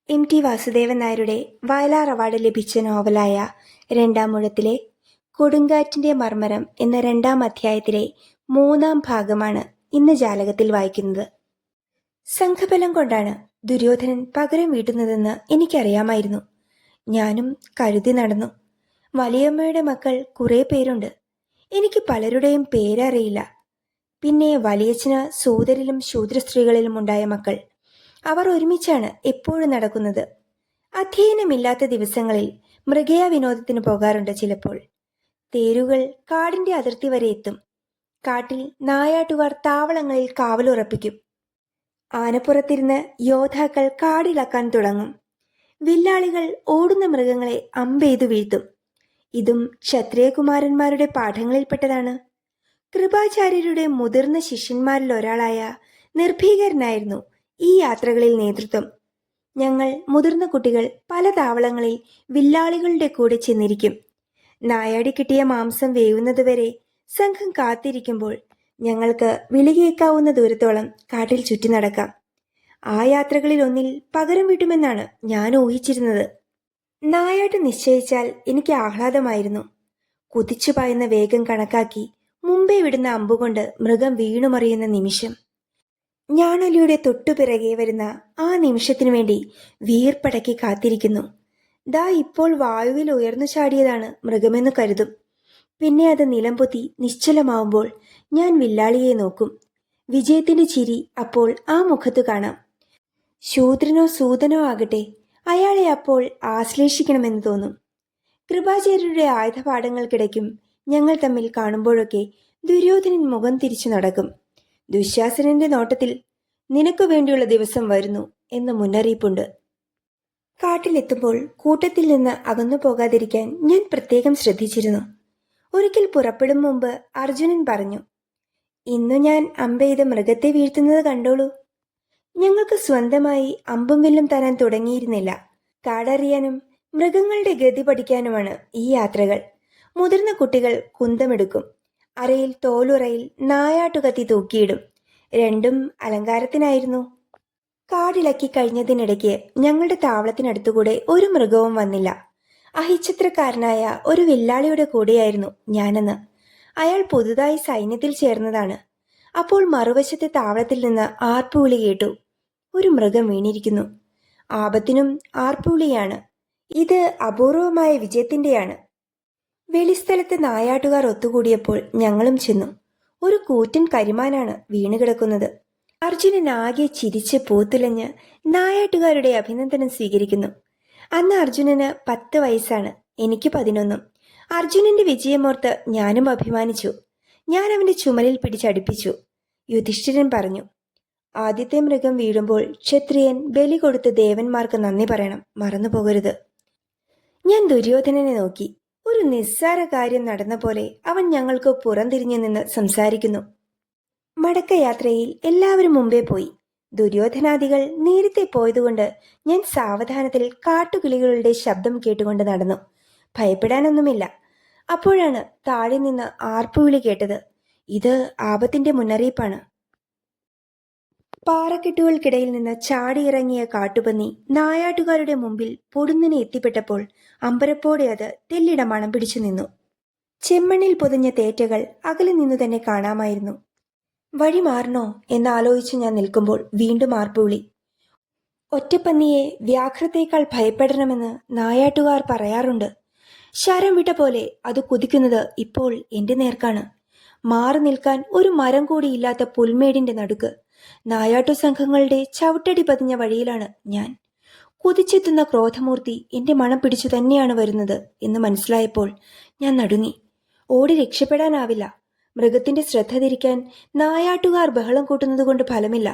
T Vasudevan നായരുടെ Vayalar award ലഭിച്ച നോവലായ രണ്ടാമൂഴത്തിലെ കൊടുങ്കാറ്റിന്റെ മർമ്മരം എന്ന 2-ാം അധ്യായത്തിലെ 3-ാം ഭാഗമാണ് ഇന്ന് ജാലകത്തിൽ വായിക്കുന്നത്. സംഘബലം കൊണ്ടാണ് ദുര്യോധനൻ പകരം വീട്ടുന്നതെന്ന് എനിക്കറിയാമായിരുന്നു. ഞാനും കരുതി നടന്നു. വലിയമ്മയുടെ മക്കൾ കുറേ പേരുണ്ട്. എനിക്ക് പലരുടെയും പേരറിയില്ല. പിന്നെ വലിയച്ഛന് സൂതരിലും ശൂദ്രസ്ത്രീകളിലും ഉണ്ടായ മക്കൾ. അവർ ഒരുമിച്ചാണ് എപ്പോഴും നടക്കുന്നത്. അധ്യയനമില്ലാത്ത ദിവസങ്ങളിൽ മൃഗയ വിനോദത്തിന് പോകാറുണ്ട്. ചിലപ്പോൾ തേരുകൾ കാടിന്റെ അതിർത്തി വരെ എത്തും. കാട്ടിൽ നായാട്ടുകാർ താവളങ്ങളിൽ കാവലുറപ്പിക്കും. ആനപ്പുറത്തിരുന്ന് യോദ്ധാക്കൾ കാടിളക്കാൻ തുടങ്ങും. വില്ലാളികൾ ഓടുന്ന മൃഗങ്ങളെ അമ്പെയ്തു വീഴ്ത്തും. ഇതും ക്ഷത്രിയകുമാരന്മാരുടെ പാഠങ്ങളിൽപ്പെട്ടതാണ്. കൃപാചാര്യരുടെ മുതിർന്ന ശിഷ്യന്മാരിൽ ഒരാളായ നിർഭീകരനായിരുന്നു ഈ യാത്രകളിൽ നേതൃത്വം. ഞങ്ങൾ മുതിർന്ന കുട്ടികൾ പല താവളങ്ങളിൽ വില്ലാളികളുടെ കൂടെ ചെന്നിരിക്കും. നായാടി കിട്ടിയ മാംസം വേവുന്നതുവരെ സംഘം കാത്തിരിക്കുമ്പോൾ ഞങ്ങൾക്ക് വിളി കേൾക്കാവുന്ന ദൂരത്തോളം കാട്ടിൽ ചുറ്റി നടക്കാം. ആ യാത്രകളിൽ ഒന്നിൽ പകരം വീട്ടുമെന്നാണ് ഞാൻ ഊഹിച്ചിരുന്നത്. നായാട്ട് നിശ്ചയിച്ചാൽ എനിക്ക് ആഹ്ലാദമായിരുന്നു. കുതിച്ചു പായുന്ന വേഗം കണക്കാക്കി മുമ്പേ വിടുന്ന അമ്പുകൊണ്ട് മൃഗം വീണുമറിയുന്ന നിമിഷം, ഞാണൊലിയുടെ തൊട്ടുപിറകെ വരുന്ന ആ നിമിഷത്തിനു വേണ്ടി വീർപ്പടക്കി കാത്തിരിക്കുന്നു. ദാ ഇപ്പോൾ വായുവിൽ ഉയർന്നു ചാടിയതാണ് മൃഗമെന്ന് കരുതും. പിന്നെ അത് നിലംപൊത്തി നിശ്ചലമാവുമ്പോൾ ഞാൻ വില്ലാളിയെ നോക്കും. വിജയത്തിന്റെ ചിരി അപ്പോൾ ആ മുഖത്ത് കാണാം. ശൂദ്രനോ സൂതനോ ആകട്ടെ, അയാളെ അപ്പോൾ ആശ്ലേഷിക്കണമെന്ന് തോന്നും. കൃപാചാര്യരുടെ ആയുധപാഠങ്ങൾക്കിടയ്ക്കും ഞങ്ങൾ തമ്മിൽ കാണുമ്പോഴൊക്കെ ദുര്യോധനൻ മുഖം തിരിച്ചു നടക്കും. ദുശ്ശാസനന്റെ നോട്ടത്തിൽ നിനക്കു വേണ്ടിയുള്ള ദിവസം വരുന്നു എന്ന മുന്നറിയിപ്പുണ്ട്. കാട്ടിലെത്തുമ്പോൾ കൂട്ടത്തിൽ നിന്ന് അകന്നു പോകാതിരിക്കാൻ ഞാൻ പ്രത്യേകം ശ്രദ്ധിച്ചിരുന്നു. ഒരിക്കൽ പുറപ്പെടും മുമ്പ് അർജുനൻ പറഞ്ഞു, ഇന്നു ഞാൻ അമ്പെയ്ത് മൃഗത്തെ വീഴ്ത്തുന്നത് കണ്ടോളൂ. ഞങ്ങൾക്ക് സ്വന്തമായി അമ്പും വില്ലും തരാൻ തുടങ്ങിയിരുന്നില്ല. കാടറിയാനും മൃഗങ്ങളുടെ ഗതി പഠിക്കാനുമാണ് ഈ യാത്രകൾ. മുതിർന്ന കുട്ടികൾ കുന്തമെടുക്കും. അരയിൽ തോലുറയിൽ നായാട്ടുകത്തി തൂക്കിയിടും. രണ്ടും അലങ്കാരത്തിനായിരുന്നു. കാടിളക്കി കഴിഞ്ഞതിനിടയ്ക്ക് ഞങ്ങളുടെ താവളത്തിനടുത്തുകൂടെ ഒരു മൃഗവും വന്നില്ല. അഹിച്ഛത്രക്കാരനായ ഒരു വില്ലാളിയുടെ കൂടെയായിരുന്നു ഞാനെന്ന്. അയാൾ പുതുതായി സൈന്യത്തിൽ ചേർന്നതാണ്. അപ്പോൾ മറുവശത്തെ താവളത്തിൽ നിന്ന് ആർപ്പുവിളി കേട്ടു. ഒരു മൃഗം വീണിരിക്കുന്നു. ആപത്തിനും ആർപ്പുവിളിയാണ്. ഇത് അപൂർവമായ വിജയത്തിന്റെയാണ്. വെളിസ്ഥലത്ത് നായാട്ടുകാർ ഒത്തുകൂടിയപ്പോൾ ഞങ്ങളും ചെന്നു. ഒരു കൂറ്റൻ കരിമാനാണ് വീണുകിടക്കുന്നത്. അർജുനൻ ആകെ ചിരിച്ച് പൂത്തുലഞ്ഞ് നായാട്ടുകാരുടെ അഭിനന്ദനം സ്വീകരിക്കുന്നു. അന്ന് അർജുനന് 10 വയസ്സാണ്, എനിക്ക് 11. അർജുനന്റെ വിജയമോർത്ത് ഞാനും അഭിമാനിച്ചു. ഞാൻ അവന്റെ ചുമലിൽ പിടിച്ചടുപ്പിച്ചു. യുധിഷ്ഠിരൻ പറഞ്ഞു, ആദ്യത്തെ മൃഗം വീഴുമ്പോൾ ക്ഷത്രിയൻ ബലി കൊടുത്ത് ദേവന്മാർക്ക് നന്ദി പറയണം, മറന്നുപോകരുത്. ഞാൻ ദുര്യോധനനെ നോക്കി. ഒരു നിസ്സാര കാര്യം നടന്ന പോലെ അവൻ ഞങ്ങൾക്ക് പുറംതിരിഞ്ഞു നിന്ന് സംസാരിക്കുന്നു. മടക്കയാത്രയിൽ എല്ലാവരും മുമ്പേ പോയി. ദുര്യോധനാദികൾ നേരത്തെ പോയതുകൊണ്ട് ഞാൻ സാവധാനത്തിൽ കാട്ടുകിളികളുടെ ശബ്ദം കേട്ടുകൊണ്ട് നടന്നു. ഭയപ്പെടാനൊന്നുമില്ല. അപ്പോഴാണ് താഴെ നിന്ന് ആർപ്പുവിളി കേട്ടത്. ഇത് ആപത്തിന്റെ മുന്നറിയിപ്പാണ്. പാറക്കെട്ടുകൾക്കിടയിൽ നിന്ന് ചാടിയിറങ്ങിയ കാട്ടുപന്നി നായാട്ടുകാരുടെ മുമ്പിൽ പൊടുന്നിനെ എത്തിപ്പെട്ടപ്പോൾ അമ്പരപ്പോടെ അത് തെല്ലിട മണം പിടിച്ചു നിന്നു. ചെമ്മണ്ണിൽ പൊതിഞ്ഞ തേറ്റകൾ അകലെ നിന്നു തന്നെ കാണാമായിരുന്നു. വഴി മാറണോ എന്നാലോചിച്ച് ഞാൻ നിൽക്കുമ്പോൾ വീണ്ടും ആർപ്പുവിളി. ഒറ്റപ്പന്നിയെ വ്യാഘ്രത്തേക്കാൾ ഭയപ്പെടണമെന്ന് നായാട്ടുകാർ പറയാറുണ്ട്. ശരം വിട്ട പോലെ അത് കുതിക്കുന്നത് ഇപ്പോൾ എന്റെ നേർക്കാണ്. മാറി നിൽക്കാൻ ഒരു മരം കൂടിയില്ലാത്ത പുൽമേടിന്റെ നടുക്ക് നായാട്ടു സംഘങ്ങളുടെ ചവിട്ടടി പതിഞ്ഞ വഴിയിലാണ് ഞാൻ. കുതിച്ചെത്തുന്ന ക്രോധമൂർത്തി എന്റെ മണം പിടിച്ചു തന്നെയാണ് വരുന്നത് എന്ന് മനസ്സിലായപ്പോൾ ഞാൻ നടുങ്ങി. ഓടി രക്ഷപ്പെടാനാവില്ല. മൃഗത്തിന്റെ ശ്രദ്ധ തിരിക്കാൻ നായാട്ടുകാർ ബഹളം കൂട്ടുന്നത് കൊണ്ട് ഫലമില്ല.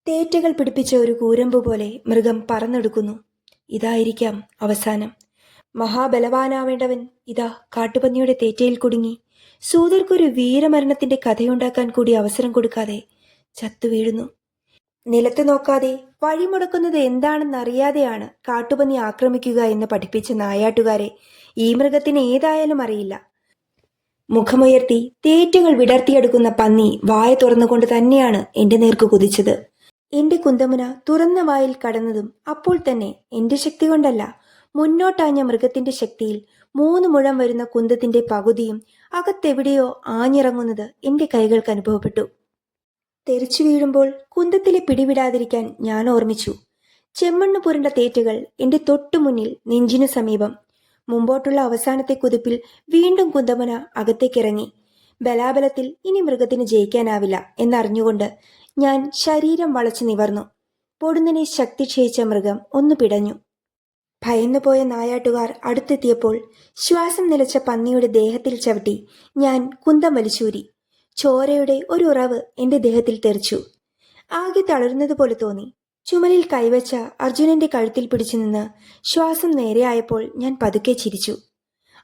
തേറ്റകൾ പിടിപ്പിച്ച ഒരു കൂരമ്പ് പോലെ മൃഗം പറന്നെടുക്കുന്നു. ഇതായിരിക്കാം അവസാനം. മഹാബലവാനാവേണ്ടവൻ ഇതാ കാട്ടുപന്നിയുടെ തേറ്റയിൽ കുടുങ്ങി. സൂതർക്കൊരു വീരമരണത്തിന്റെ കഥയുണ്ടാക്കാൻ കൂടി അവസരം കൊടുക്കാതെ ചത്തു വീഴുന്നു. നിലത്ത് നോക്കാതെ വഴിമുടക്കുന്നത് എന്താണെന്നറിയാതെയാണ് കാട്ടുപന്നി ആക്രമിക്കുക എന്ന് പഠിപ്പിച്ച നായാട്ടുകാരെ ഈ മൃഗത്തിന് ഏതായാലും അറിയില്ല. മുഖമുയർത്തി തേറ്റുകൾ വിടർത്തിയെടുക്കുന്ന പന്നി വായ തുറന്നുകൊണ്ട് തന്നെയാണ് എന്റെ നേർക്ക് കുതിച്ചത്. എന്റെ കുന്തമുന തുറന്ന വായിൽ കടന്നതും അപ്പോൾ തന്നെ എന്റെ ശക്തി കൊണ്ടല്ല, മുന്നോട്ടാഞ്ഞ മൃഗത്തിന്റെ ശക്തിയിൽ 3 മുഴം വരുന്ന കുന്തത്തിന്റെ പകുതിയും അകത്തെവിടെയോ ആഞ്ഞിറങ്ങുന്നത് എന്റെ കൈകൾക്ക് അനുഭവപ്പെട്ടു. തെറിച്ചു വീഴുമ്പോൾ കുന്തത്തിലെ പിടിവിടാതിരിക്കാൻ ഞാൻ ഓർമ്മിച്ചു. ചെമ്മണ്ണു പുരണ്ട തേറ്റുകൾ എന്റെ തൊട്ടുമുന്നിൽ നെഞ്ചിനു സമീപം. മുമ്പോട്ടുള്ള അവസാനത്തെ കുതിപ്പിൽ വീണ്ടും കുന്തമുന അകത്തേക്കിറങ്ങി. ബലാബലത്തിൽ ഇനി മൃഗത്തിന് ജയിക്കാനാവില്ല എന്നറിഞ്ഞുകൊണ്ട് ഞാൻ ശരീരം വളച്ചു നിവർന്നു. പൊടുന്നനെ ശക്തി ക്ഷയിച്ച മൃഗം ഒന്ന് പിടഞ്ഞു. ഭയന്നുപോയ നായാട്ടുകാർ അടുത്തെത്തിയപ്പോൾ ശ്വാസം നിലച്ച പന്നിയുടെ ദേഹത്തിൽ ചവിട്ടി ഞാൻ കുന്തം വലിച്ചൂരി. ചോരയുടെ ഒരു ഉറവ് എന്റെ ദേഹത്തിൽ തെറിച്ചു. ആകെ തളരുന്നതുപോലെ തോന്നി. ചുമലിൽ കൈവച്ച അർജുനന്റെ കഴുത്തിൽ പിടിച്ചു നിന്ന് ശ്വാസം നേരെയായപ്പോൾ ഞാൻ പതുക്കെ ചിരിച്ചു.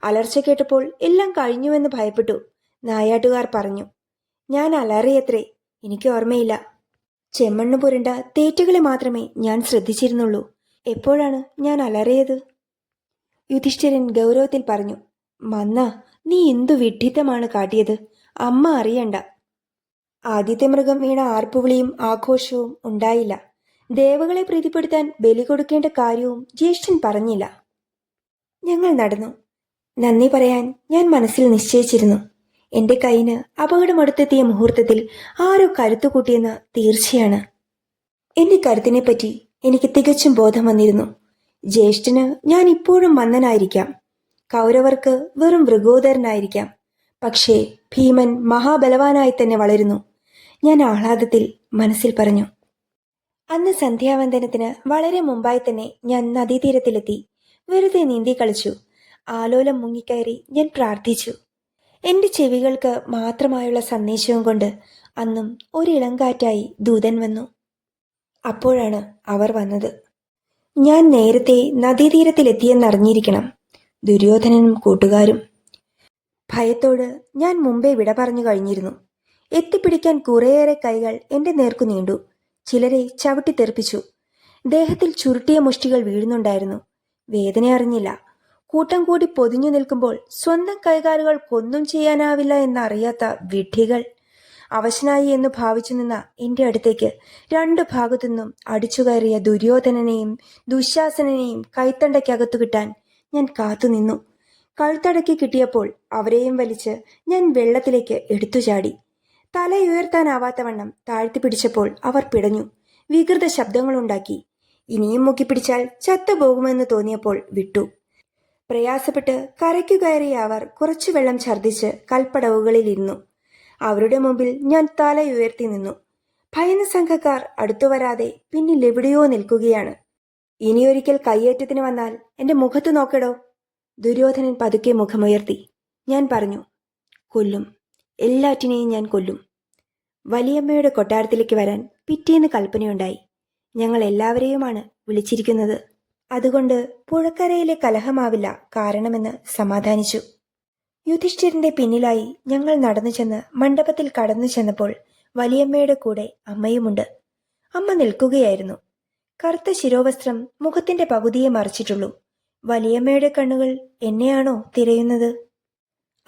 അലർച്ച കേട്ടപ്പോൾ എല്ലാം കഴിഞ്ഞുവെന്ന് ഭയപ്പെട്ടു. നായാട്ടുകാർ പറഞ്ഞു. ഞാൻ അലറിയത്രേ, എനിക്ക് ഓർമ്മയില്ല. ചെമ്മണ്ണു പുരണ്ട തേറ്റുകളെ മാത്രമേ ഞാൻ ശ്രദ്ധിച്ചിരുന്നുള്ളൂ. എപ്പോഴാണ് ഞാൻ അലറിയത്? യുധിഷ്ഠിരൻ ഗൗരവത്തിൽ പറഞ്ഞു. മന്ന, നീ എന്തു വിഡ്ഢിത്തമാണ് കാട്ടിയത്. അമ്മ അറിയണ്ട. ആദ്യത്തെ മൃഗം വീണ ആർപ്പുവിളിയും ആഘോഷവും ഉണ്ടായില്ല. ദേവകളെ പ്രീതിപ്പെടുത്താൻ ബലി കൊടുക്കേണ്ട കാര്യവും ജ്യേഷ്ഠൻ പറഞ്ഞില്ല. ഞങ്ങൾ നടന്നു. നന്ദി പറയാൻ ഞാൻ മനസ്സിൽ നിശ്ചയിച്ചിരുന്നു. എന്റെ കൈന് അപകടമടുത്തെത്തിയ മുഹൂർത്തത്തിൽ ആരോ കരുത്തു കൂട്ടിയെന്ന് തീർച്ചയാണ്. എന്റെ കരുത്തിനെപ്പറ്റി എനിക്ക് തികച്ചും ബോധം വന്നിരുന്നു. ജ്യേഷ്ഠന് ഞാൻ ഇപ്പോഴും മന്നനായിരിക്കാം, കൗരവർക്ക് വെറും മൃഗോദരനായിരിക്കാം. പക്ഷേ ഭീമൻ മഹാബലവാനായി തന്നെ വളരുന്നു. ഞാൻ ആഹ്ലാദത്തിൽ മനസ്സിൽ പറഞ്ഞു. അന്ന് സന്ധ്യാവന്ദനത്തിന് വളരെ മുമ്പായി തന്നെ ഞാൻ നദീതീരത്തിലെത്തി. വെറുതെ നീന്തി കളിച്ചു. ആലോലം മുങ്ങിക്കയറി ഞാൻ പ്രാർത്ഥിച്ചു. എന്റെ ചെവികൾക്ക് മാത്രമായുള്ള സന്ദേശവും കൊണ്ട് അന്നും ഒരിളങ്കാറ്റായി ദൂതൻ വന്നു. അപ്പോഴാണ് അവർ വന്നത്. ഞാൻ നേരത്തെ നദീതീരത്തിലെത്തിയെന്നറിഞ്ഞിരിക്കണം ദുര്യോധനനും കൂട്ടുകാരും. ഭയത്തോട് ഞാൻ മുമ്പേ വിട പറഞ്ഞു കഴിഞ്ഞിരുന്നു. എത്തിപ്പിടിക്കാൻ കുറേയേറെ കൈകൾ എന്റെ നേർക്കു നീണ്ടു. ചിലരെ ചവിട്ടിത്തെറിപ്പിച്ചു. ദേഹത്തിൽ ചുരുട്ടിയ മുഷ്ടികൾ വീഴുന്നുണ്ടായിരുന്നു. വേദന അറിഞ്ഞില്ല. കൂട്ടം കൂടി പൊതിഞ്ഞു നിൽക്കുമ്പോൾ സ്വന്തം കൈകാലുകൾക്കൊന്നും ചെയ്യാനാവില്ല എന്നറിയാത്ത വിഡ്ഢികൾ. അവശനായി എന്ന് ഭാവിച്ചു നിന്ന എന്റെ അടുത്തേക്ക് 2 ഭാഗത്തുനിന്നും അടിച്ചുകയറിയ ദുര്യോധനനെയും ദുശാസനെയും കൈത്തണ്ടയ്ക്കകത്തു കിട്ടാൻ ഞാൻ കാത്തുനിന്നു. കഴുത്തടക്കി കിട്ടിയപ്പോൾ അവരെയും വലിച്ച് ഞാൻ വെള്ളത്തിലേക്ക് എടുത്തുചാടി. തലയുയർത്താനാവാത്തവണ്ണം താഴ്ത്തിപ്പിടിച്ചപ്പോൾ അവർ പിടഞ്ഞു, വികൃത ശബ്ദങ്ങളുണ്ടാക്കി. ഇനിയും മുക്കിപ്പിടിച്ചാൽ ചത്തുപോകുമെന്ന് തോന്നിയപ്പോൾ വിട്ടു. പ്രയാസപ്പെട്ട് കരയ്ക്കു കയറിയ അവർ കുറച്ചു വെള്ളം ഛർദ്ദിച്ച് കൽപ്പടവുകളിലിരുന്നു. അവരുടെ മുമ്പിൽ ഞാൻ തലയുയർത്തി നിന്നു. ഭയന്ന സംഘക്കാർ അടുത്തു വരാതെ പിന്നിൽ എവിടെയോ നിൽക്കുകയാണ്. ഇനിയൊരിക്കൽ കയ്യേറ്റത്തിന് വന്നാൽ എന്റെ മുഖത്ത് നോക്കടോ. ദുര്യോധനൻ പതുക്കെ മുഖമുയർത്തി. ഞാൻ പറഞ്ഞു, കൊല്ലും, എല്ലാറ്റിനെയും ഞാൻ കൊല്ലും. വലിയമ്മയുടെ കൊട്ടാരത്തിലേക്ക് വരാൻ പിറ്റേന്ന് കൽപ്പനയുണ്ടായി. ഞങ്ങൾ എല്ലാവരെയുമാണ് വിളിച്ചിരിക്കുന്നത്. അതുകൊണ്ട് പുഴക്കരയിലെ കലഹമാവില്ല കാരണമെന്ന് സമാധാനിച്ചു. യുധിഷ്ഠിരന്റെ പിന്നിലായി ഞങ്ങൾ നടന്നു ചെന്ന് മണ്ഡപത്തിൽ കടന്നു ചെന്നപ്പോൾ വലിയമ്മയുടെ കൂടെ അമ്മയുമുണ്ട്. അമ്മ നിൽക്കുകയായിരുന്നു. കറുത്ത ശിരോവസ്ത്രം മുഖത്തിന്റെ പകുതിയെ മറച്ചിട്ടുള്ളൂ. വലിയമ്മയുടെ കണ്ണുകൾ എന്നെയാണോ തിരയുന്നത്?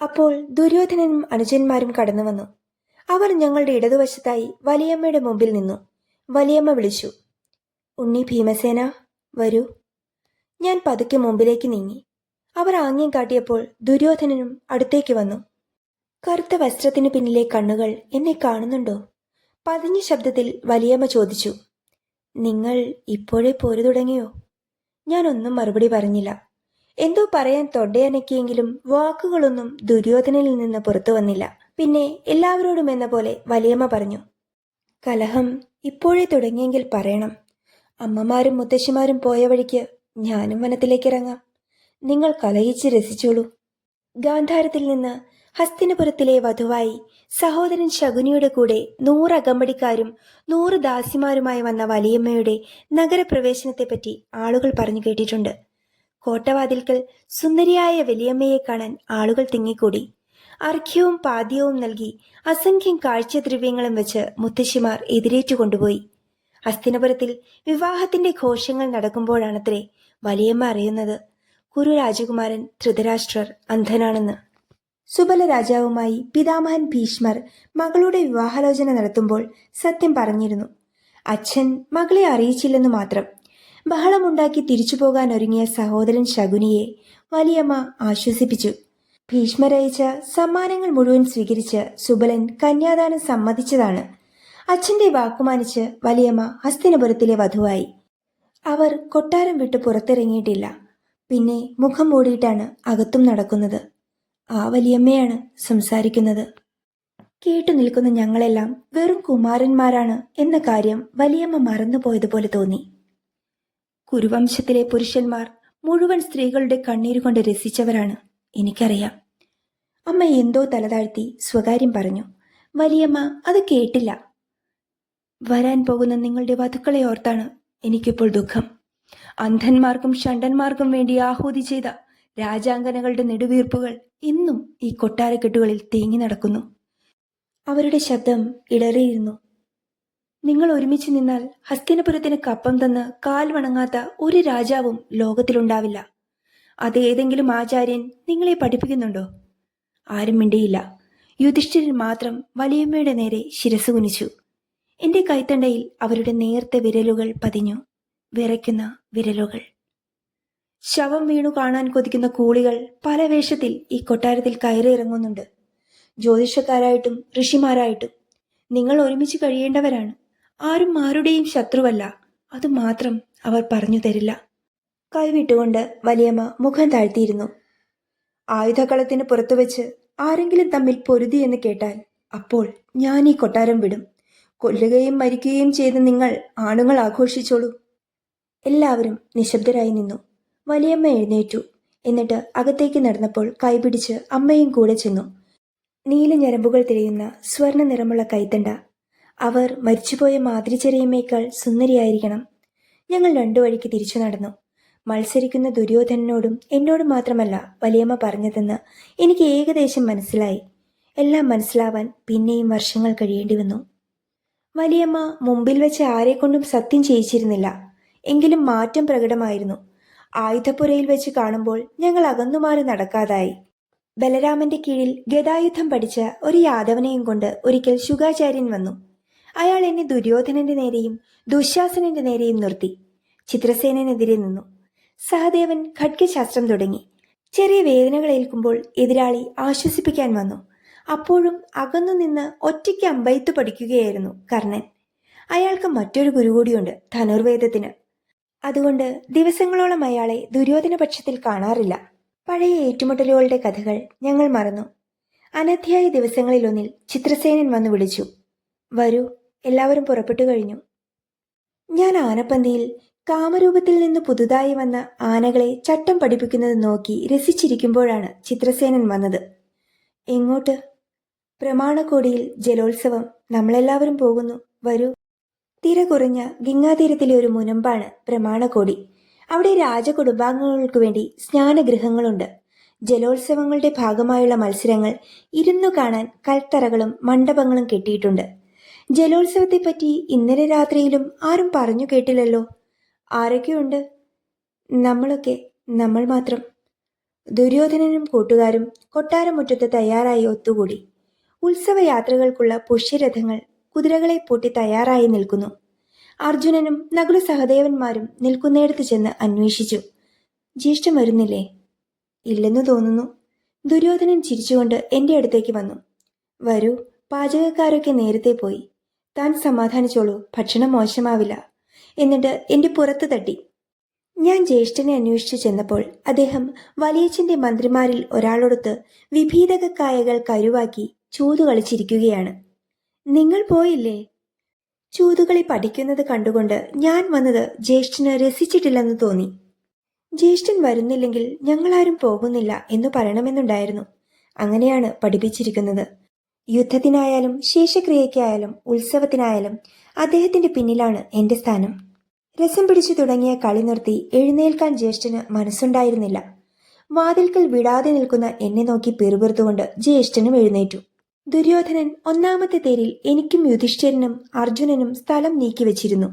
അപ്പോൾ ദുര്യോധനനും അനുജന്മാരും കടന്നു വന്നു. അവർ ഞങ്ങളുടെ ഇടതുവശത്തായി വലിയമ്മയുടെ മുമ്പിൽ നിന്നു. വലിയമ്മ വിളിച്ചു, ഉണ്ണി ഭീമസേന, വരൂ. ഞാൻ പതുക്കെ മുമ്പിലേക്ക് നീങ്ങി. അവർ ആംഗ്യം കാട്ടിയപ്പോൾ ദുര്യോധനനും അടുത്തേക്ക് വന്നു. കറുത്ത വസ്ത്രത്തിനു പിന്നിലെ കണ്ണുകൾ എന്നെ കാണുന്നുണ്ടോ? പതിഞ്ഞ ശബ്ദത്തിൽ വലിയമ്മ ചോദിച്ചു. നിങ്ങൾ ഇപ്പോഴേ പോരു തുടങ്ങിയോ? ഞാനൊന്നും മറുപടി പറഞ്ഞില്ല. എന്തോ പറയാൻ തൊണ്ടയനക്കിയെങ്കിലും വാക്കുകളൊന്നും ദുര്യോധനനിൽ നിന്ന് പുറത്തു വന്നില്ല. പിന്നെ എല്ലാവരോടും എന്ന പോലെ വലിയമ്മ പറഞ്ഞു, കലഹം ഇപ്പോഴേ തുടങ്ങിയെങ്കിൽ പറയണം. അമ്മമാരും മുത്തശ്ശിമാരും പോയ വഴിക്ക് ഞാനും വനത്തിലേക്കിറങ്ങാം. നിങ്ങൾ കലഹിച്ച് രസിച്ചോളൂ. ഗാന്ധാരത്തിൽ നിന്ന് ഹസ്തിനപുരത്തിലെ വധുവായി സഹോദരൻ ശകുനിയുടെ കൂടെ 100 അകമ്പടിക്കാരും 100 ദാസിമാരുമായി വന്ന വലിയമ്മയുടെ നഗരപ്രവേശനത്തെപ്പറ്റി ആളുകൾ പറഞ്ഞു കേട്ടിട്ടുണ്ട്. കോട്ടവാതിൽക്കൽ സുന്ദരിയായ വലിയമ്മയെ കാണാൻ ആളുകൾ തിങ്ങിക്കൂടി. അർഘ്യവും പാദ്യവും നൽകി അസംഖ്യം കാഴ്ചദ്രവ്യങ്ങളും വെച്ച് മുത്തശ്ശിമാർ എതിരേറ്റുകൊണ്ടുപോയി. ഹസ്തിനപുരത്തിൽ വിവാഹത്തിന്റെ ഘോഷങ്ങൾ നടക്കുമ്പോഴാണത്രേ വലിയമ്മ അറിയുന്നത് കുരു രാജകുമാരൻ ധൃതരാഷ്ട്രർ അന്ധനാണെന്ന്. സുബല രാജാവുമായി പിതാമഹൻ ഭീഷ്മർ മകളുടെ വിവാഹാലോചന നടത്തുമ്പോൾ സത്യം പറഞ്ഞിരുന്നു. അച്ഛൻ മകളെ അറിയിച്ചില്ലെന്നു മാത്രം. ബഹളമുണ്ടാക്കി തിരിച്ചു പോകാൻ ഒരുങ്ങിയ സഹോദരൻ ശകുനിയെ വലിയമ്മ ആശ്വസിപ്പിച്ചു. ഭീഷ്മരയിച്ച സമ്മാനങ്ങൾ മുഴുവൻ സ്വീകരിച്ച് സുബലൻ കന്യാദാനം സമ്മതിച്ചതാണ്. അച്ഛന്റെ വാക്കുമാനിച്ച് വലിയമ്മ ഹസ്തിനപുരത്തിലെ വധുവായി. അവർ കൊട്ടാരം വിട്ട് പുറത്തിറങ്ങിയിട്ടില്ല. പിന്നെ മുഖം മൂടിയിട്ടാണ് അകത്തും നടക്കുന്നത്. ആ വലിയമ്മയാണ് സംസാരിക്കുന്നത്. കേട്ടു നിൽക്കുന്ന ഞങ്ങളെല്ലാം വെറും കുമാരന്മാരാണ് എന്ന കാര്യം വലിയമ്മ മറന്നുപോയതുപോലെ തോന്നി. കുരുവംശത്തിലെ പുരുഷന്മാർ മുഴുവൻ സ്ത്രീകളുടെ കണ്ണീരുകൊണ്ട് രസിച്ചവരാണ്, എനിക്കറിയാം. അമ്മ എന്തോ തലതാഴ്ത്തി സ്വകാര്യം പറഞ്ഞു. വലിയമ്മ അത് കേട്ടില്ല. വരാൻ പോകുന്ന നിങ്ങളുടെ വധുക്കളെ ഓർത്താണ് എനിക്കിപ്പോൾ ദുഃഖം. അന്ധന്മാർക്കും ഷണ്ടന്മാർക്കും വേണ്ടി ആഹൂതി ചെയ്ത രാജാങ്കനകളുടെ നെടുവീർപ്പുകൾ ഇന്നും ഈ കൊട്ടാരക്കെട്ടുകളിൽ തേങ്ങി നടക്കുന്നു. അവരുടെ ശബ്ദം ഇടറിയിരുന്നു. നിങ്ങൾ ഒരുമിച്ച് നിന്നാൽ ഹസ്തിനപുരത്തിന് കപ്പം തന്ന് കാൽ വണങ്ങാത്ത ഒരു രാജാവും ലോകത്തിലുണ്ടാവില്ല. അതേതെങ്കിലും ആചാര്യൻ നിങ്ങളെ പഠിപ്പിക്കുന്നുണ്ടോ? ആരും മിണ്ടിയില്ല. യുധിഷ്ഠിരൻ മാത്രം വലിയമ്മയുടെ നേരെ ശിരസ് കുനിച്ചു. എന്റെ കൈത്തണ്ടയിൽ അവരുടെ നേർത്ത വിരലുകൾ പതിഞ്ഞു. വിറയ്ക്കുന്ന വിരലുകൾ. ശവം വീണു കാണാൻ കൊതിക്കുന്ന കൂളികൾ പല വേഷത്തിൽ ഈ കൊട്ടാരത്തിൽ കയറി ഇറങ്ങുന്നുണ്ട്. ജ്യോതിഷക്കാരായിട്ടും ഋഷിമാരായിട്ടും. നിങ്ങൾ ഒരുമിച്ച് കഴിയേണ്ടവരാണ്. ആരും ആരുടെയും ശത്രുവല്ല. അതുമാത്രം അവർ പറഞ്ഞു തരില്ല. കൈവിട്ടുകൊണ്ട് വലിയമ്മ മുഖം താഴ്ത്തിയിരുന്നു. ആയുധകളത്തിന് പുറത്തുവെച്ച് ആരെങ്കിലും തമ്മിൽ പൊരുതി എന്ന് കേട്ടാൽ അപ്പോൾ ഞാൻ ഈ കൊട്ടാരം വിടും. കൊല്ലുകയും മരിക്കുകയും ചെയ്ത് നിങ്ങൾ ആണുങ്ങൾ ആഘോഷിച്ചോളൂ. എല്ലാവരും നിശബ്ദരായി നിന്നു. വലിയമ്മ എഴുന്നേറ്റു. എന്നിട്ട് അകത്തേക്ക് നടന്നപ്പോൾ കൈപിടിച്ച് അമ്മയും കൂടെ ചെന്നു. നീല ഞരമ്പുകൾ തിരിയുന്ന സ്വർണ്ണ നിറമുള്ള കൈത്തണ്ട. അവർ മരിച്ചുപോയ മാതൃചെറിയമ്മയേക്കാൾ സുന്ദരിയായിരിക്കണം. ഞങ്ങൾ രണ്ടു വഴിക്ക് തിരിച്ചു നടന്നു. മത്സരിക്കുന്ന ദുര്യോധനനോടും എന്നോടും മാത്രമല്ല വലിയമ്മ പറഞ്ഞതെന്ന് എനിക്ക് ഏകദേശം മനസ്സിലായി. എല്ലാം മനസ്സിലാവാൻ പിന്നെയും വർഷങ്ങൾ കഴിയേണ്ടി വന്നു. വലിയമ്മ മുമ്പിൽ വെച്ച് ആരെക്കൊണ്ടും സത്യം ചെയ്യിച്ചിരുന്നില്ല. എങ്കിലും മാറ്റം പ്രകടമായിരുന്നു. ആയുധപ്പുരയിൽ വെച്ച് കാണുമ്പോൾ ഞങ്ങൾ അകന്നുമാറി നടക്കാതായി. ബലരാമന്റെ കീഴിൽ ഗദായുദ്ധം പഠിച്ച ഒരു യാദവനെയും കൊണ്ട് ഒരിക്കൽ ശുഗാചാര്യൻ വന്നു. അയാൾ എന്നെ ദുര്യോധനന്റെ നേരെയും ദുശാസനന്റെ നേരെയും നിർത്തി. ചിത്രസേനെതിരെ നിന്നു. സഹദേവൻ ഖഡ്ഗശാസ്ത്രം തുടങ്ങി. ചെറിയ വേദനകൾ ഏൽക്കുമ്പോൾ എതിരാളി ആശ്വസിപ്പിക്കാൻ വന്നു. അപ്പോഴും അകന്നുനിന്ന് ഒറ്റയ്ക്ക് അമ്പെയ്ത്ത് പഠിക്കുകയായിരുന്നു കർണൻ. അയാൾക്ക് മറ്റൊരു ഗുരു കൂടിയുണ്ട്, ധനുർവേദത്തിന്. അതുകൊണ്ട് ദിവസങ്ങളോളം അയാളെ ദുര്യോധന പക്ഷത്തിൽ കാണാറില്ല. പഴയ ഏറ്റുമുട്ടലുകളുടെ കഥകൾ ഞങ്ങൾ മറന്നു. അനധ്യായ ദിവസങ്ങളിലൊന്നിൽ ചിത്രസേനൻ വന്നു വിളിച്ചു. വരൂ, എല്ലാവരും പുറപ്പെട്ടു കഴിഞ്ഞു. ഞാൻ ആനപ്പന്തിയിൽ കാമരൂപത്തിൽ നിന്ന് പുതുതായി വന്ന ആനകളെ ചട്ടം പഠിപ്പിക്കുന്നത് നോക്കി രസിച്ചിരിക്കുമ്പോഴാണ് ചിത്രസേനൻ വന്നത്. എങ്ങോട്ട്? പ്രമാണക്കോടിയിൽ ജലോത്സവം. നമ്മളെല്ലാവരും പോകുന്നു, വരൂ. തിര കുറഞ്ഞ ഗംഗാതീരത്തിലെ ഒരു മുനമ്പാണ് പ്രമാണക്കോടി. അവിടെ രാജകുടുംബാംഗങ്ങൾക്ക് വേണ്ടി സ്നാനഗൃഹങ്ങളുണ്ട്. ജലോത്സവങ്ങളുടെ ഭാഗമായുള്ള മത്സരങ്ങൾ ഇരുന്നു കാണാൻ കൽത്തറകളും മണ്ഡപങ്ങളും കെട്ടിയിട്ടുണ്ട്. ജലോത്സവത്തെപ്പറ്റി ഇന്നലെ രാത്രിയിലും ആരും പറഞ്ഞു കേട്ടില്ലല്ലോ. ആരൊക്കെയുണ്ട്? നമ്മളൊക്കെ, നമ്മൾ മാത്രം. ദുര്യോധനനും കൂട്ടുകാരും കൊട്ടാരമുറ്റത്ത് തയ്യാറായി ഒത്തുകൂടി. ഉത്സവയാത്രകൾക്കുള്ള പുഷ്യരഥങ്ങൾ കുതിരകളെ പൂട്ടി തയ്യാറായി നിൽക്കുന്നു. അർജുനനും നകുല സഹദേവന്മാരും നിൽക്കുന്നിടത്ത് ചെന്ന് അന്വേഷിച്ചു. ജ്യേഷ്ഠൻ വരുന്നില്ലേ? ഇല്ലെന്നു തോന്നുന്നു. ദുര്യോധനൻ ചിരിച്ചുകൊണ്ട് എൻ്റെ അടുത്തേക്ക് വന്നു. വരൂ, പാചകക്കാരൊക്കെ നേരത്തെ പോയി. താൻ സമാധാനിച്ചോളൂ, ഭക്ഷണം മോശമാവില്ല. എന്നിട്ട് എൻ്റെ പുറത്ത് തട്ടി. ഞാൻ ജ്യേഷ്ഠനെ അന്വേഷിച്ചു ചെന്നപ്പോൾ അദ്ദേഹം വലിയച്ഛൻ്റെ മന്ത്രിമാരിൽ ഒരാളോടൊത്ത് വിഭീതകക്കായകൾ കരുവാക്കി ചൂതു കളിച്ചിരിക്കുകയാണ്. നിങ്ങൾ പോയില്ലേ? ചൂതുകളി പഠിക്കുന്നത് കണ്ടുകൊണ്ട് ഞാൻ വന്നത് ജ്യേഷ്ഠന് രസിച്ചിട്ടില്ലെന്ന് തോന്നി. ജ്യേഷ്ഠൻ വരുന്നില്ലെങ്കിൽ ഞങ്ങളാരും പോകുന്നില്ല എന്നു പറയണമെന്നുണ്ടായിരുന്നു. അങ്ങനെയാണ് പഠിപ്പിച്ചിരിക്കുന്നത്. യുദ്ധത്തിനായാലും ശേഷക്രിയയ്ക്കായാലും ഉത്സവത്തിനായാലും അദ്ദേഹത്തിന്റെ പിന്നിലാണ് എൻ്റെ സ്ഥാനം. രസം പിടിച്ചു തുടങ്ങിയ കളി നിർത്തി എഴുന്നേൽക്കാൻ ജ്യേഷ്ഠന് മനസ്സുണ്ടായിരുന്നില്ല. വാതിൽക്കൽ വിടാതെ നിൽക്കുന്ന എന്നെ നോക്കി പിറുപിറുത്തുകൊണ്ട് ജ്യേഷ്ഠനും എഴുന്നേറ്റു. ദുര്യോധനൻ ഒന്നാമത്തെ തേരിൽ എനിക്കും യുധിഷ്ഠിരനും അർജുനനും സ്ഥലം നീക്കിവെച്ചിരുന്നു.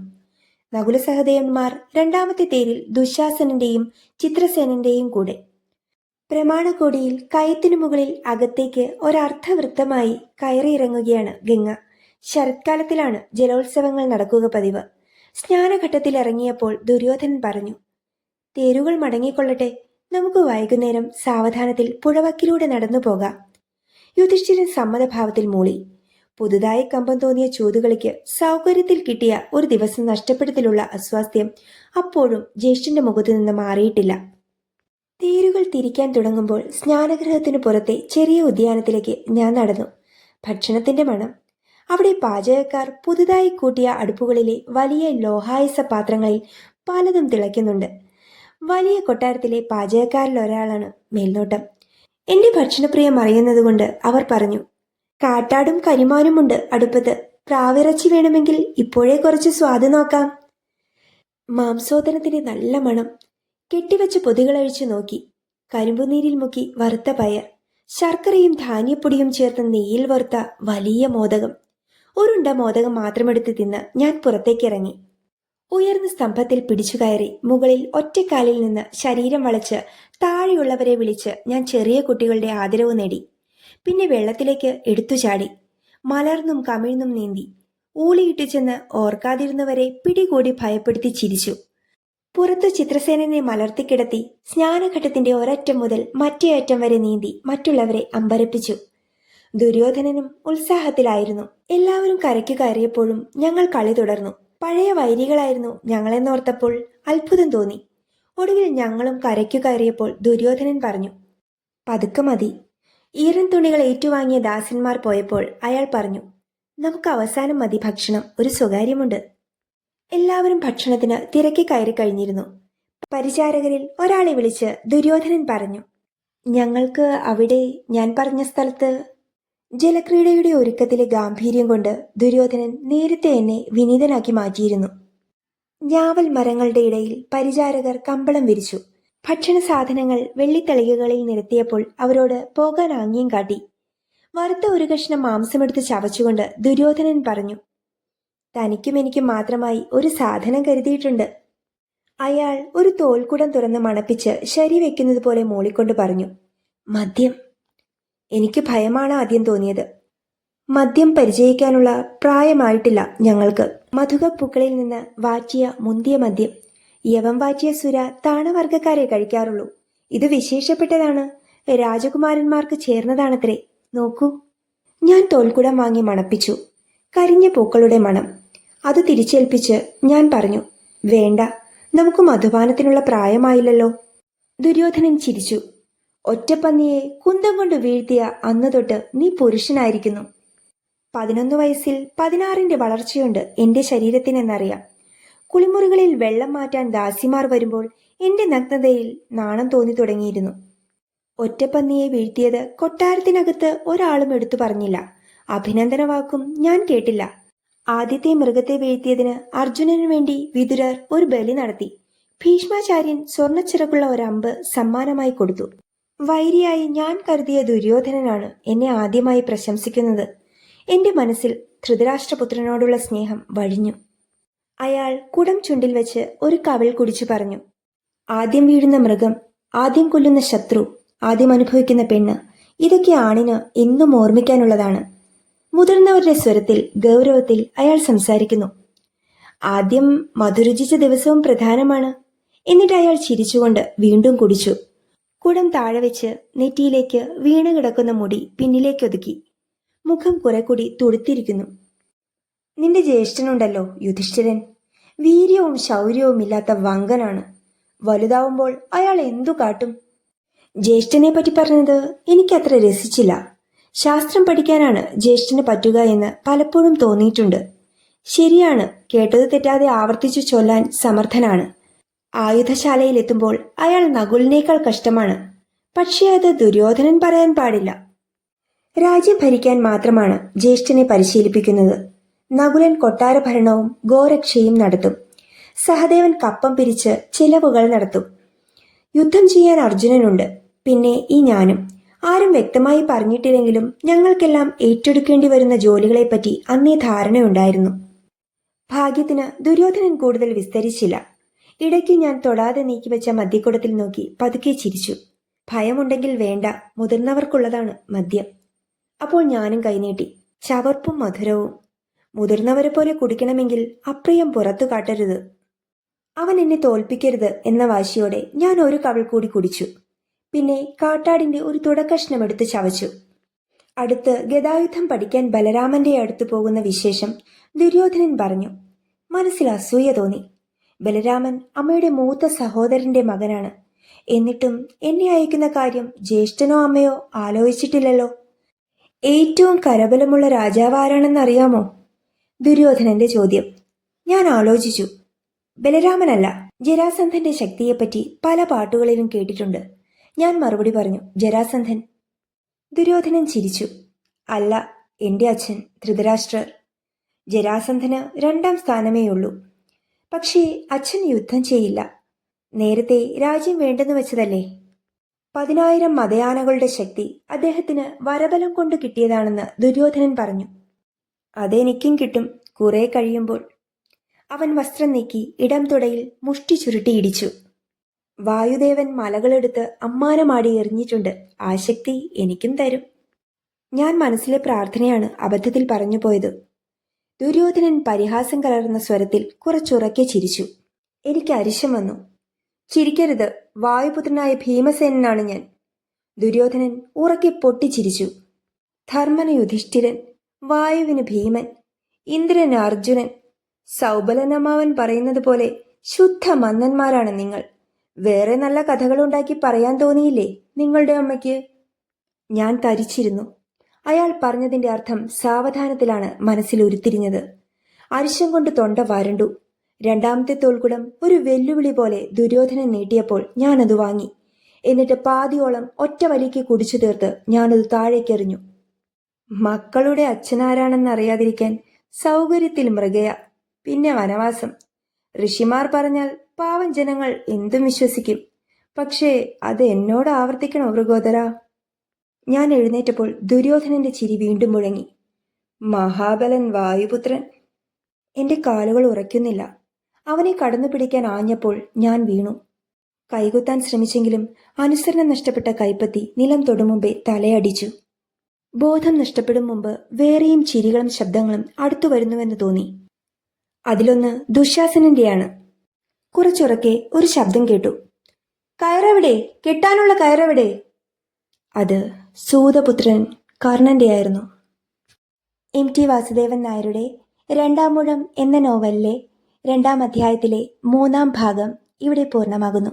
നകുല സഹദേവന്മാർ രണ്ടാമത്തെ തേരിൽ ദുശാസനന്റെയും ചിത്രസേനന്റെയും കൂടെ. പ്രമാണക്കോടിയിൽ കയത്തിനു മുകളിൽ അകത്തേക്ക് ഒരർദ്ധവൃത്തമായി കയറിയിറങ്ങുകയാണ് ഗംഗ. ശരത്കാലത്തിലാണ് ജലോത്സവങ്ങൾ നടക്കുക പതിവ്. സ്നാനഘട്ടത്തിൽ ഇറങ്ങിയപ്പോൾ ദുര്യോധനൻ പറഞ്ഞു, തേരുകൾ മടങ്ങിക്കൊള്ളട്ടെ, നമുക്ക് വൈകുന്നേരം സാവധാനത്തിൽ പുഴവക്കിലൂടെ നടന്നു പോകാം. യുധിഷ്ഠിരൻ സമ്മതഭാവത്തിൽ മൂളി. പുതുതായി കമ്പം തോന്നിയ ചൂതുകളിക്ക് സൗകര്യത്തിൽ കിട്ടിയ ഒരു ദിവസം നഷ്ടപ്പെടുത്തലുള്ള അസ്വാസ്ഥ്യം അപ്പോഴും ജ്യേഷ്ഠന്റെ മുഖത്തു നിന്ന് മാറിയിട്ടില്ല. തേരുകൾ തിരിക്കാൻ തുടങ്ങുമ്പോൾ സ്നാനഗൃഹത്തിനു പുറത്തെ ചെറിയ ഉദ്യാനത്തിലേക്ക് ഞാൻ നടന്നു. ഭക്ഷണത്തിന്റെ മണം. അവിടെ പാചകക്കാർ പുതുതായി കൂട്ടിയ അടുപ്പുകളിലെ വലിയ ലോഹായസ പാത്രങ്ങളിൽ പലതും തിളയ്ക്കുന്നുണ്ട്. വലിയ കൊട്ടാരത്തിലെ പാചകക്കാരിൽ ഒരാളാണ് മേൽനോട്ടം. എന്റെ ഭക്ഷണപ്രിയം അറിയുന്നതുകൊണ്ട് അവർ പറഞ്ഞു, കാട്ടാടും കരിമാനുമുണ്ട് അടുപ്പത്ത്. പ്രാവിറച്ചി വേണമെങ്കിൽ ഇപ്പോഴേ കുറച്ച് സ്വാദ് നോക്കാം. മാംസോദനത്തിന്റെ നല്ല മണം. കെട്ടിവെച്ച പൊതികളഴിച്ചു നോക്കി. കരിമ്പുനീരിൽ മുക്കി വറുത്ത പയർ, ശർക്കരയും ധാന്യപ്പൊടിയും ചേർത്ത് നെയ്യിൽ വറുത്ത വലിയ മോദകം. ഒരുണ്ട മോദകം മാത്രമെടുത്ത് തിന്ന് ഞാൻ പുറത്തേക്കിറങ്ങി. ഉയർന്ന സ്തംഭത്തിൽ പിടിച്ചു കയറി മുകളിൽ ഒറ്റക്കാലിൽ നിന്ന് ശരീരം വളച്ച് താഴെയുള്ളവരെ വിളിച്ച് ഞാൻ ചെറിയ കുട്ടികളുടെ ആദരവ് നേടി. പിന്നെ വെള്ളത്തിലേക്ക് എടുത്തു ചാടി. മലർന്നും കമിഴ്ന്നും നീന്തി. ഊളിയിട്ടു ചെന്ന് ഓർക്കാതിരുന്നവരെ പിടികൂടി ഭയപ്പെടുത്തി ചിരിച്ചു. പുറത്തു ചിത്രസേനനെ മലർത്തിക്കിടത്തി സ്നാനഘട്ടത്തിന്റെ ഒരറ്റം മുതൽ മറ്റേ അറ്റം വരെ നീന്തി മറ്റുള്ളവരെ അമ്പരപ്പിച്ചു. ദുര്യോധനനും ഉത്സാഹത്തിലായിരുന്നു. എല്ലാവരും കരയ്ക്ക് കയറിയപ്പോഴും ഞങ്ങൾ കളി തുടർന്നു. പഴയ വൈരികളായിരുന്നു ഞങ്ങളെന്നോർത്തപ്പോൾ അത്ഭുതം തോന്നി. ഒടുവിൽ ഞങ്ങളും കരയ്ക്കു കയറിയപ്പോൾ ദുര്യോധനൻ പറഞ്ഞു, പതുക്കെ മതി. ഈറൻ തുണികൾ ഏറ്റുവാങ്ങിയ ദാസന്മാർ പോയപ്പോൾ അയാൾ പറഞ്ഞു, നമുക്ക് അവസാനം മതി ഭക്ഷണം, ഒരു സ്വകാര്യമുണ്ട്. എല്ലാവരും ഭക്ഷണത്തിന് തിരക്കി കയറി കഴിഞ്ഞിരുന്നു. പരിചാരകരിൽ ഒരാളെ വിളിച്ച് ദുര്യോധനൻ പറഞ്ഞു, ഞങ്ങൾക്ക് അവിടെ ഞാൻ പറഞ്ഞ സ്ഥലത്ത്. ജലക്രീഡയുടെ ഒരുക്കത്തിലെ ഗാംഭീര്യം കൊണ്ട് ദുര്യോധനൻ നേരത്തെ എന്നെ വിനീതനാക്കി മാറ്റിയിരുന്നു. ഞാവൽ മരങ്ങളുടെ ഇടയിൽ പരിചാരകർ കമ്പളം വിരിച്ചു. ഭക്ഷണ സാധനങ്ങൾ വെള്ളിത്തളികകളിൽ നിരത്തിയപ്പോൾ അവരോട് പോകാൻ ആംഗ്യം കാട്ടി. വറുത്ത ഒരു കഷ്ണം മാംസമെടുത്ത് ചവച്ചുകൊണ്ട് ദുര്യോധനൻ പറഞ്ഞു, തനിക്കും എനിക്കും മാത്രമായി ഒരു സാധനം കരുതിയിട്ടുണ്ട്. അയാൾ ഒരു തോൽക്കുടം തുറന്ന് മണപ്പിച്ച് ശരി വെക്കുന്നത് പോലെ മൂളിക്കൊണ്ട് പറഞ്ഞു, മദ്യം. എനിക്ക് ഭയമാണ് ആദ്യം തോന്നിയത്. മദ്യം പരിചയിക്കാനുള്ള പ്രായമായിട്ടില്ല ഞങ്ങൾക്ക്. മധുകപ്പൂക്കളിൽ നിന്ന് വാറ്റിയ മുന്തിയ മദ്യം. യവം വാറ്റിയ സുര താണവർഗക്കാരെ കഴിക്കാറുള്ളൂ. ഇത് വിശേഷപ്പെട്ടതാണ്, രാജകുമാരന്മാർക്ക് ചേർന്നതാണത്രേ. നോക്കൂ. ഞാൻ തോൽക്കുടം വാങ്ങി മണപ്പിച്ചു. കരിഞ്ഞ പൂക്കളുടെ മണം. അത് തിരിച്ചേൽപ്പിച്ച് ഞാൻ പറഞ്ഞു, വേണ്ട, നമുക്ക് മധുപാനത്തിനുള്ള പ്രായമായില്ലല്ലോ. ദുര്യോധനൻ ചിരിച്ചു. ഒറ്റപ്പന്നിയെ കുന്തം കൊണ്ട് വീഴ്ത്തിയ അന്ന് തൊട്ട് നീ പുരുഷനായിരിക്കുന്നു. 11 വയസ്സിൽ 16ന്റെ വളർച്ചയുണ്ട് എന്റെ ശരീരത്തിനെന്നറിയാം. കുളിമുറികളിൽ വെള്ളം മാറ്റാൻ ദാസിമാർ വരുമ്പോൾ എന്റെ നഗ്നതയിൽ നാണം തോന്നി തുടങ്ങിയിരുന്നു. ഒറ്റപ്പന്നിയെ വീഴ്ത്തിയത് കൊട്ടാരത്തിനകത്ത് ഒരാളും എടുത്തു പറഞ്ഞില്ല. അഭിനന്ദന വാക്കും ഞാൻ കേട്ടില്ല. ആദ്യത്തെ മൃഗത്തെ വീഴ്ത്തിയതിന് അർജുനനു വേണ്ടി വിതുരർ ഒരു ബലി നടത്തി. ഭീഷ്മാചാര്യൻ സ്വർണ്ണച്ചിറകുള്ള ഒരമ്പ് സമ്മാനമായി കൊടുത്തു. വൈരിയായി ഞാൻ കരുതിയ ദുര്യോധനനാണ് എന്നെ ആദ്യമായി പ്രശംസിക്കുന്നത്. എന്റെ മനസ്സിൽ ധൃതരാഷ്ട്രപുത്രനോടുള്ള സ്നേഹം വഴിഞ്ഞു. അയാൾ കുടം ചുണ്ടിൽ വെച്ച് ഒരു കവിൾ കുടിച്ചു പറഞ്ഞു, ആദ്യം വീഴുന്ന മൃഗം, ആദ്യം കൊല്ലുന്ന ശത്രു, ആദ്യം അനുഭവിക്കുന്ന പെണ്ണ്, ഇതൊക്കെ ആണിന് എന്നും ഓർമ്മിക്കാനുള്ളതാണ്. മുതിർന്നവരുടെ സ്വരത്തിൽ ഗൗരവത്തിൽ അയാൾ സംസാരിക്കുന്നു. ആദ്യം മധുരുചിച്ച ദിവസവും പ്രധാനമാണ്. എന്നിട്ട് അയാൾ ചിരിച്ചുകൊണ്ട് വീണ്ടും കുടിച്ചു. കുടം താഴെ വെച്ച് നെറ്റിയിലേക്ക് വീണു കിടക്കുന്ന മുടി പിന്നിലേക്കൊതുക്കി. മുഖം കുറെ കൂടി തുടുത്തിരിക്കുന്നു. നിന്റെ ജ്യേഷ്ഠനുണ്ടല്ലോ യുധിഷ്ഠിരൻ, വീര്യവും ശൗര്യവും ഇല്ലാത്ത വങ്കനാണ്. വലുതാവുമ്പോൾ അയാൾ എന്തു കാട്ടും? ജ്യേഷ്ഠനെ പറ്റി പറഞ്ഞത് എനിക്കത്ര രസിച്ചില്ല. ശാസ്ത്രം പഠിക്കാനാണ് ജ്യേഷ്ഠന് പറ്റുക എന്ന് പലപ്പോഴും തോന്നിയിട്ടുണ്ട്. ശരിയാണ്, കേട്ടത് തെറ്റാതെ ആവർത്തിച്ചു ചൊല്ലാൻ സമർത്ഥനാണ്. ആയുധശാലയിലെത്തുമ്പോൾ അയാൾ നകുലിനേക്കാൾ കഷ്ടമാണ്. പക്ഷേ അത് ദുര്യോധനൻ പറയാൻ പാടില്ല. രാജ്യം ഭരിക്കാൻ മാത്രമാണ് ജ്യേഷ്ഠനെ പരിശീലിപ്പിക്കുന്നത്. നകുലൻ കൊട്ടാരഭരണവും ഗോരക്ഷയും നടത്തും. സഹദേവൻ കപ്പം പിരിച്ച് ചിലവുകൾ നടത്തും. യുദ്ധം ചെയ്യാൻ അർജുനനുണ്ട്, പിന്നെ ഈ ഞാനും. ആരും വ്യക്തമായി പറഞ്ഞിട്ടില്ലെങ്കിലും ഞങ്ങൾക്കെല്ലാം ഏറ്റെടുക്കേണ്ടി വരുന്ന ജോലികളെപ്പറ്റി അന്നേ ധാരണയുണ്ടായിരുന്നു. ഭാഗ്യത്തിന് ദുര്യോധനൻ കൂടുതൽ വിസ്തരിച്ചില്ല. ഇടയ്ക്ക് ഞാൻ തൊടാതെ നീക്കിവെച്ച മദ്യക്കുടത്തിൽ നോക്കി പതുക്കെ ചിരിച്ചു. ഭയമുണ്ടെങ്കിൽ വേണ്ട, മുതിർന്നവർക്കുള്ളതാണ് മദ്യം. അപ്പോൾ ഞാനും കൈനീട്ടി. ചവർപ്പും മധുരവും. മുതിർന്നവരെ പോലെ കുടിക്കണമെങ്കിൽ അപ്രിയം പുറത്തു കാട്ടരുത്. അവൻ എന്നെ തോൽപ്പിക്കരുത് എന്ന വാശിയോടെ ഞാൻ ഒരു കവിൾ കൂടി കുടിച്ചു. പിന്നെ കാട്ടാടിന്റെ ഒരു തുടക്കഷ്ണം എടുത്ത് ചവച്ചു. അടുത്ത് ഗദായുധം പഠിക്കാൻ ബലരാമന്റെ അടുത്ത് പോകുന്ന വിശേഷം ദുര്യോധനൻ പറഞ്ഞു. മനസ്സിൽ അസൂയ തോന്നി. ബലരാമൻ അമ്മയുടെ മൂത്ത സഹോദരന്റെ മകനാണ്. എന്നിട്ടും എന്നെ അയക്കുന്ന കാര്യം ജ്യേഷ്ഠനോ അമ്മയോ ആലോചിച്ചിട്ടില്ലല്ലോ. ഏറ്റവും കരബലമുള്ള രാജാവ് ആരാണെന്നറിയാമോ? ദുര്യോധനന്റെ ചോദ്യം. ഞാൻ ആലോചിച്ചു. ബലരാമനല്ല, ജരാസന്ധന്റെ ശക്തിയെപ്പറ്റി പല പാട്ടുകളിലും കേട്ടിട്ടുണ്ട്. ഞാൻ മറുപടി പറഞ്ഞു, ജരാസന്ധൻ. ദുര്യോധനൻ ചിരിച്ചു. അല്ല, എന്റെ അച്ഛൻ ധൃതരാഷ്ട്രർ. ജരാസന്ധന് 2ാം സ്ഥാനമേയുള്ളൂ. പക്ഷേ അച്ഛൻ യുദ്ധം ചെയ്യില്ല. നേരത്തെ രാജ്യം വേണ്ടെന്ന് വെച്ചതല്ലേ. 10,000 മതയാനകളുടെ ശക്തി അദ്ദേഹത്തിന് വരബലം കൊണ്ട് കിട്ടിയതാണെന്ന് ദുര്യോധനൻ പറഞ്ഞു. അതെനിക്കും കിട്ടും കുറെ കഴിയുമ്പോൾ. അവൻ വസ്ത്രം നീക്കി ഇടം തുടയിൽ മുഷ്ടി ചുരുട്ടി ഇടിച്ചു. വായുദേവൻ മലകളെടുത്ത് അമ്മാനമാടി എറിഞ്ഞിട്ടുണ്ട്. ആ ശക്തി എനിക്കും തരും. ഞാൻ മനസ്സിലെ പ്രാർത്ഥനയാണ് അബദ്ധത്തിൽ പറഞ്ഞു പോയത്. ദുര്യോധനൻ പരിഹാസം കലർന്ന സ്വരത്തിൽ കുറച്ചുറക്കെ ചിരിച്ചു. എനിക്ക് അരിശം വന്നു. ചിരിക്കരുത്, വായുപുത്രനായ ഭീമസേനനാണ് ഞാൻ. ദുര്യോധനൻ ഉറക്കെ പൊട്ടിച്ചിരിച്ചു. ധർമ്മന് യുധിഷ്ഠിരൻ, വായുവിന് ഭീമൻ, ഇന്ദ്രന് അർജുനൻ. സൗബലനമാവൻ പറയുന്നത് പോലെ ശുദ്ധ മന്നന്മാരാണ് നിങ്ങൾ. വേറെ നല്ല കഥകളുണ്ടാക്കി പറയാൻ തോന്നിയില്ലേ നിങ്ങളുടെ അമ്മയ്ക്ക്? ഞാൻ തരിച്ചിരുന്നു. അയാൾ പറഞ്ഞതിന്റെ അർത്ഥം സാവധാനത്തിലാണ് മനസ്സിൽ ഉരുത്തിരിഞ്ഞത്. അരിശം കൊണ്ട് തൊണ്ട വരണ്ടു. 2ാമത്തെ തോൽക്കുടം ഒരു വെല്ലുവിളി പോലെ ദുര്യോധനൻ നീട്ടിയപ്പോൾ ഞാനത് വാങ്ങി. എന്നിട്ട് പാതിയോളം ഒറ്റ വലിക്ക് കുടിച്ചു തീർത്ത് ഞാനത് താഴേക്കെറിഞ്ഞു. മക്കളുടെ അച്ഛനാരാണെന്നറിയാതിരിക്കാൻ സൗകര്യത്തിൽ മൃഗയ, പിന്നെ വനവാസം. ഋഷിമാർ പറഞ്ഞാൽ പാവം ജനങ്ങൾ എന്തും വിശ്വസിക്കും. പക്ഷേ അത് എന്നോട് ആവർത്തിക്കണോ വൃഗോദര? ഞാൻ എഴുന്നേറ്റപ്പോൾ ദുര്യോധനന്റെ ചിരി വീണ്ടും മുഴങ്ങി. മഹാബലൻ വായുപുത്രൻ. എന്റെ കാലുകൾ ഉറയ്ക്കുന്നില്ല. അവനെ കടന്നു പിടിക്കാൻ ആഞ്ഞപ്പോൾ ഞാൻ വീണു. കൈകുത്താൻ ശ്രമിച്ചെങ്കിലും അനുസരണം നഷ്ടപ്പെട്ട കൈപ്പത്തി നിലം തൊടുമുമ്പേ തലയടിച്ചു. ബോധം നഷ്ടപ്പെടും മുമ്പ് വേറെയും ചിരികളും ശബ്ദങ്ങളും അടുത്തു വരുന്നുവെന്ന് തോന്നി. അതിലൊന്ന് ദുശാസനന്റെയാണ്. കുറച്ചുറക്കെ ഒരു ശബ്ദം കേട്ടു. കയറെവിടെ? കെട്ടാനുള്ള കയറെവിടെ? അത് സൂതപുത്രൻ കർണന്റെയായിരുന്നു. MT വാസുദേവൻ നായരുടെ 2ാം ഊഴം എന്ന നോവലിലെ 2ാം അധ്യായത്തിലെ 3ാം ഭാഗം ഇവിടെ പൂർണ്ണമാകുന്നു.